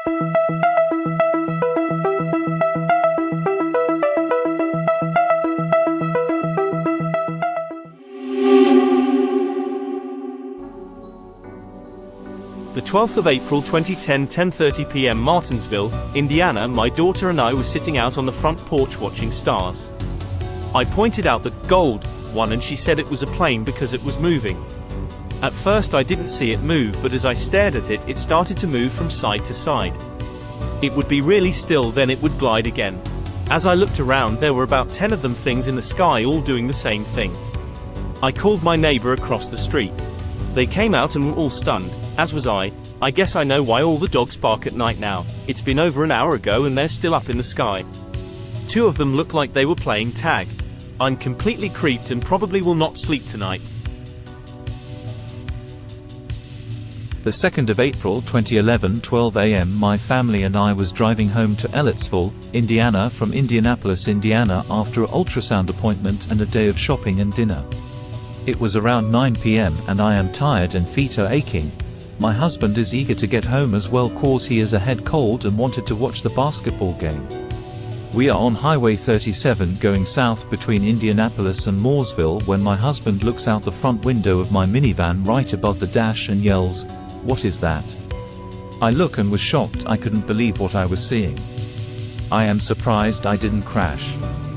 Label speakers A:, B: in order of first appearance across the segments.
A: The 12th of April 2010, 10:30 p.m. Martinsville, Indiana. My daughter and I were sitting out on the front porch watching stars. I pointed out the gold one and she said it was a plane because it was moving. At first I didn't see it move, but as I stared at it, it started to move from side to side. It would be really still, then it would glide again. As I looked around, there were about 10 of them things in the sky, all doing the same thing. I called my neighbor across the street. They came out and were all stunned, as was I. I guess I know why all the dogs bark at night now. It's been over an hour ago and they're still up in the sky. 2 of them looked like they were playing tag. I'm completely creeped and probably will not sleep tonight.
B: The 2nd of April 2011, 12 a.m. My family and I was driving home to Ellettsville, Indiana from Indianapolis, Indiana after an ultrasound appointment and a day of shopping and dinner. It was around 9 p.m. and I am tired and feet are aching. My husband is eager to get home as well cause he has a head cold and wanted to watch the basketball game. We are on Highway 37 going south between Indianapolis and Mooresville when my husband looks out the front window of my minivan right above the dash and yells, "What is that?" I look and was shocked. I couldn't believe what I was seeing. I am surprised I didn't crash.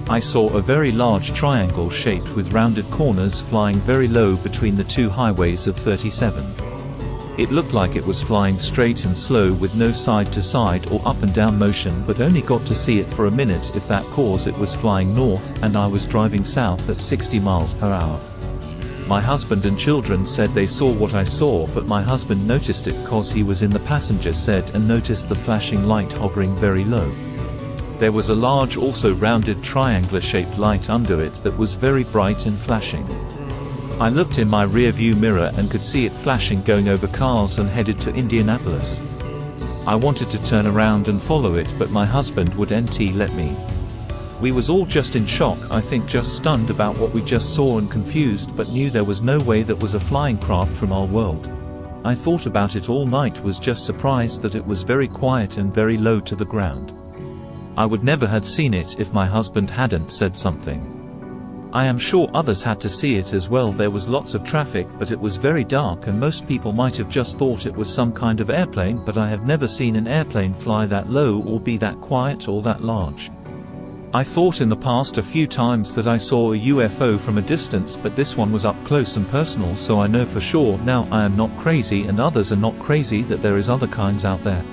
B: I saw a very large triangle shaped with rounded corners flying very low between the 2 highways of 37. It looked like it was flying straight and slow with no side to side or up and down motion, but only got to see it for a minute if that cause it was flying north and I was driving south at 60 miles per hour. My husband and children said they saw what I saw, but my husband noticed it cause he was in the passenger seat and noticed the flashing light hovering very low. There was a large also rounded triangular shaped light under it that was very bright and flashing. I looked in my rear view mirror and could see it flashing going over cars and headed to Indianapolis. I wanted to turn around and follow it, but my husband wouldn't let me. We was all just in shock, I think just stunned about what we just saw and confused, but knew there was no way that was a flying craft from our world. I thought about it all night, was just surprised that it was very quiet and very low to the ground. I would never had seen it if my husband hadn't said something. I am sure others had to see it as well. There was lots of traffic, but it was very dark and most people might have just thought it was some kind of airplane, but I have never seen an airplane fly that low or be that quiet or that large. I thought in the past a few times that I saw a UFO from a distance, but this one was up close and personal, so I know for sure now I am not crazy and others are not crazy that there is other kinds out there.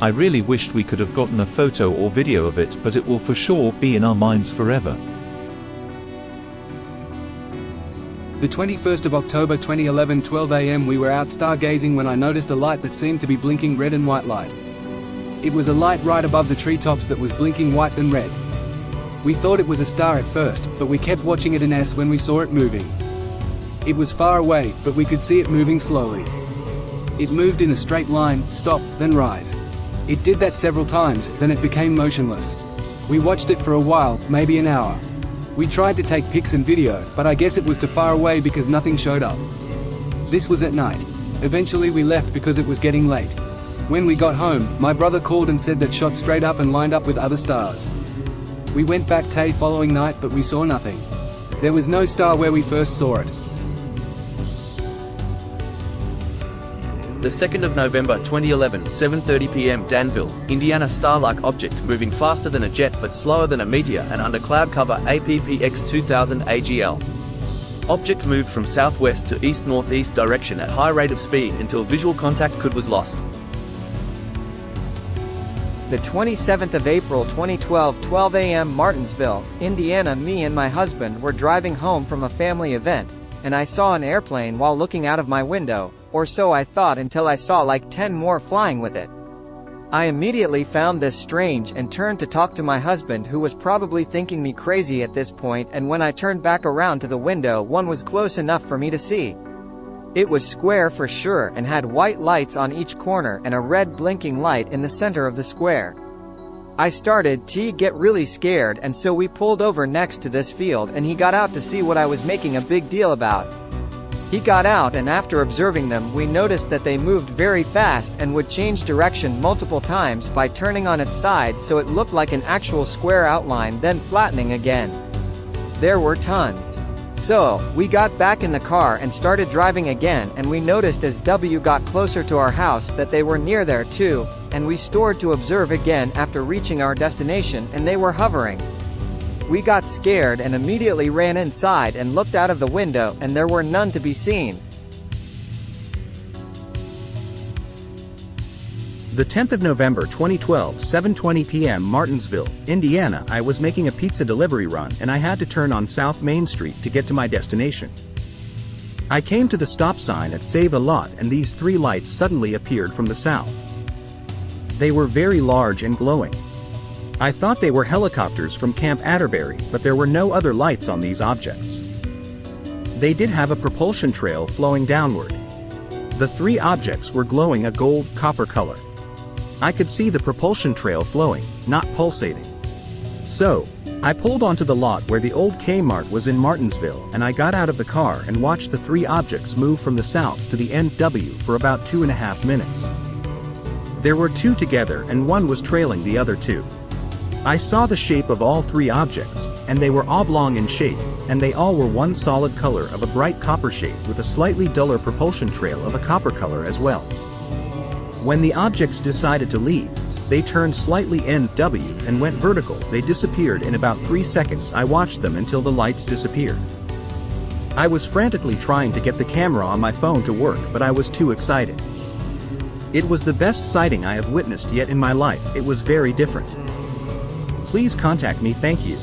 B: I really wished we could have gotten a photo or video of it, but it will for sure be in our minds forever.
C: The 21st of October 2011, 12 a.m. we were out stargazing when I noticed a light that seemed to be blinking red and white light. It was a light right above the treetops that was blinking white and red. We thought it was a star at first, but we kept watching it when we saw it moving. It was far away, but we could see it moving slowly. It moved in a straight line, stop, then rise. It did that several times, then it became motionless. We watched it for a while, maybe an hour. We tried to take pics and video, but I guess it was too far away because nothing showed up. This was at night. Eventually we left because it was getting late. When we got home, my brother called and said that shot straight up and lined up with other stars. We went back the following night, but we saw nothing. There was no star where we first saw it.
D: The 2nd of November 2011, 7:30 p.m. Danville, Indiana. Star-like object moving faster than a jet but slower than a meteor and under cloud cover. APPX 2000 AGL. Object moved from southwest to east-northeast direction at high rate of speed until visual contact was lost.
E: The 27th of April 2012, 12 a.m. Martinsville, Indiana. Me and my husband were driving home from a family event, and I saw an airplane while looking out of my window, or so I thought, until I saw like 10 more flying with it. I immediately found this strange and turned to talk to my husband, who was probably thinking me crazy at this point, and when I turned back around to the window, one was close enough for me to see. It was square for sure and had white lights on each corner and a red blinking light in the center of the square. I started to get really scared, and so we pulled over next to this field and he got out to see what I was making a big deal about. He got out, and after observing them we noticed that they moved very fast and would change direction multiple times by turning on its side so it looked like an actual square outline, then flattening again. There were tons. So, we got back in the car and started driving again, and we noticed as W got closer to our house that they were near there too, and we stored to observe again after reaching our destination, and they were hovering. We got scared and immediately ran inside and looked out of the window, and there were none to be seen.
F: The 10th of November 2012, 7:20 p.m. Martinsville, Indiana. I was making a pizza delivery run and I had to turn on South Main Street to get to my destination. I came to the stop sign at Save a Lot and these three lights suddenly appeared from the south. They were very large and glowing. I thought they were helicopters from Camp Atterbury, but there were no other lights on these objects. They did have a propulsion trail flowing downward. The three objects were glowing a gold-copper color. I could see the propulsion trail flowing, not pulsating. So, I pulled onto the lot where the old Kmart was in Martinsville, and I got out of the car and watched the three objects move from the south to the NW for about 2.5 minutes. There were two together and one was trailing the other two. I saw the shape of all three objects, and they were oblong in shape, and they all were one solid color of a bright copper shade with a slightly duller propulsion trail of a copper color as well. When the objects decided to leave, they turned slightly NW and went vertical. They disappeared in about 3 seconds. I watched them until the lights disappeared. I was frantically trying to get the camera on my phone to work, but I was too excited. It was the best sighting I have witnessed yet in my life. It was very different. Please contact me, thank you.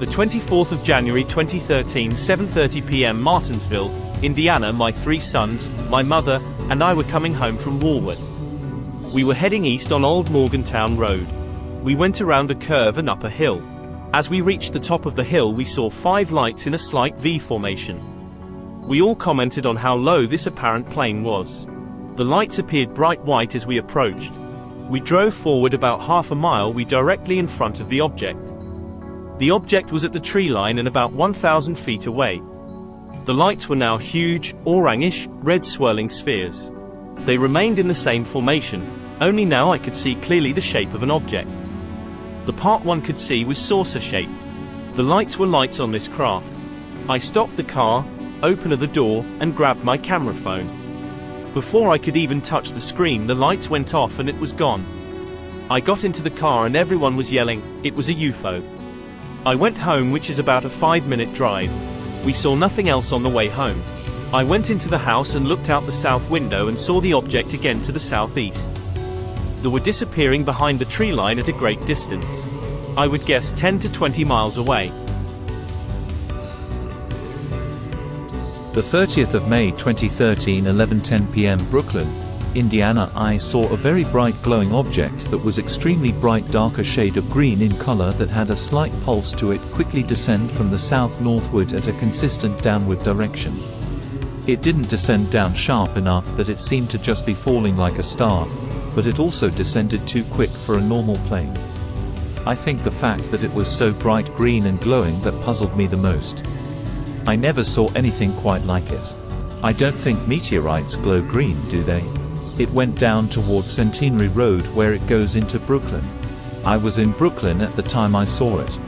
A: The 24th of January 2013, 7:30 p.m. Martinsville, Indiana. My three sons, my mother, and I were coming home from Walworth. We were heading east on Old Morgantown Road. We went around a curve and up a hill. As we reached the top of the hill we saw 5 lights in a slight V formation. We all commented on how low this apparent plane was. The lights appeared bright white as we approached. We drove forward about half a mile. We directly in front of the object. The object was at the tree line and about 1,000 feet away. The lights were now huge, orangish, red swirling spheres. They remained in the same formation, only now I could see clearly the shape of an object. The part one could see was saucer-shaped. The lights were lights on this craft. I stopped the car, opened the door, and grabbed my camera phone. Before I could even touch the screen the lights went off and it was gone. I got into the car and everyone was yelling, it was a UFO. I went home, which is about a 5-minute drive. We saw nothing else on the way home. I went into the house and looked out the south window and saw the object again to the southeast. They were disappearing behind the tree line at a great distance. I would guess 10 to 20 miles away.
B: The 30th of May 2013, 11:10 p.m. Brooklyn, Indiana. I saw a very bright glowing object that was extremely bright, darker shade of green in color that had a slight pulse to it, quickly descend from the south northward at a consistent downward direction. It didn't descend down sharp enough that it seemed to just be falling like a star, but it also descended too quick for a normal plane. I think the fact that it was so bright green and glowing that puzzled me the most. I never saw anything quite like it. I don't think meteorites glow green, do they? It went down towards Centenary Road where it goes into Brooklyn. I was in Brooklyn at the time I saw it.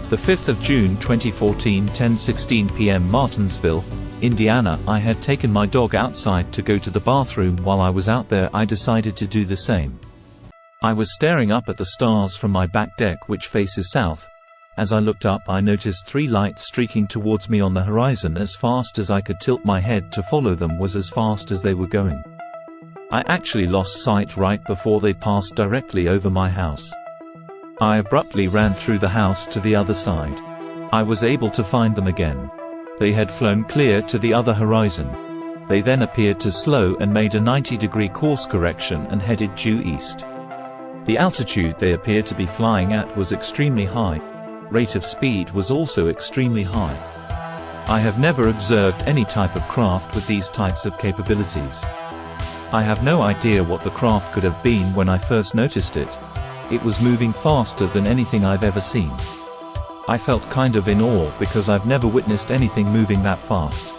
B: The 5th of June 2014, 10:16 p.m. Martinsville, Indiana. I had taken my dog outside to go to the bathroom. While I was out there I decided to do the same. I was staring up at the stars from my back deck, which faces south. As I looked up I noticed 3 lights streaking towards me on the horizon. As fast as I could tilt my head to follow them was as fast as they were going. I actually lost sight right before they passed directly over my house. I abruptly ran through the house to the other side. I was able to find them again. They had flown clear to the other horizon. They then appeared to slow and made a 90-degree course correction and headed due east. The altitude they appeared to be flying at was extremely high. Rate of speed was also extremely high. I have never observed any type of craft with these types of capabilities. I have no idea what the craft could have been when I first noticed it. It was moving faster than anything I've ever seen. I felt kind of in awe because I've never witnessed anything moving that fast.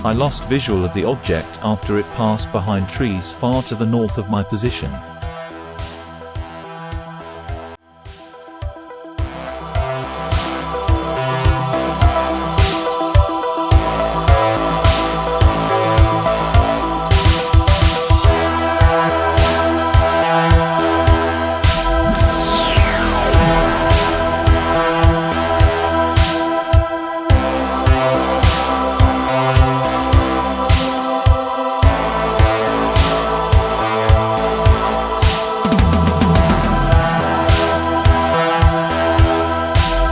B: I lost visual of the object after it passed behind trees far to the north of my position.